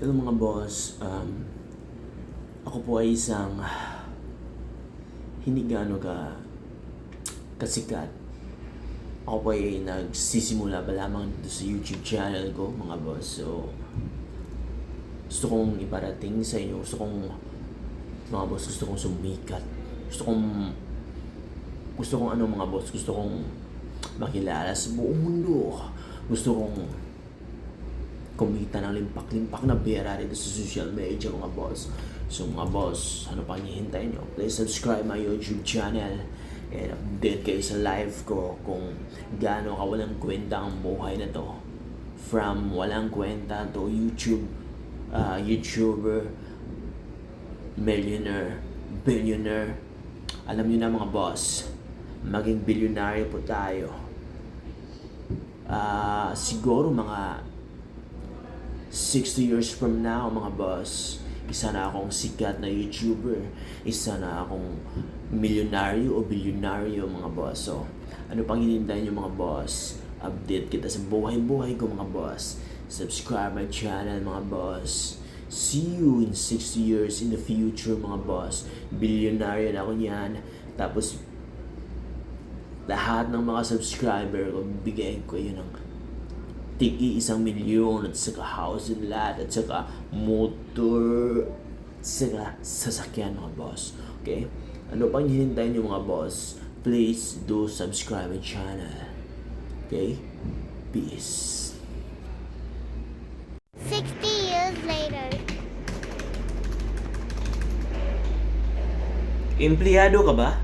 Hello mga boss, ako po ay isang hindi gaano kasikat. Ako po ay nagsisimula pa lamang dito sa YouTube channel ko mga boss. So, gusto kong iparating sa inyo, mga boss, gusto kong sumikat. Gusto kong ano mga boss, gusto kong makilala sa buong mundo. Gusto kong kumita ng limpak-limpak na pera dito sa social media mga boss. So mga boss, ano pang hihintay nyo? Please subscribe my YouTube channel and update kayo sa live ko kung gaano ka walang kwenta ang buhay na to. From walang kwenta to YouTuber, millionaire, billionaire. Alam nyo na mga boss, maging bilyonaryo po tayo. Siguro mga 60 years from now mga boss, isa na akong sikat na YouTuber, isa na akong milyonaryo o bilyonaryo mga boss. So, ano pang hinihintay nyo mga boss? Update kita sa buhay-buhay ko mga boss. Subscribe my channel mga boss. See you in 60 years in the future mga boss. Bilyonaryo na ako yan. Tapos, lahat ng mga subscriber ko, bigyan ko yun ng tigi 1 milyon at saka house and lot at saka motor at saka sasakyan mga boss. Okay? Ano pang hinihintay nyo mga boss? Please do subscribe my channel. Okay? Peace. 60 years later. Empleyado ka ba?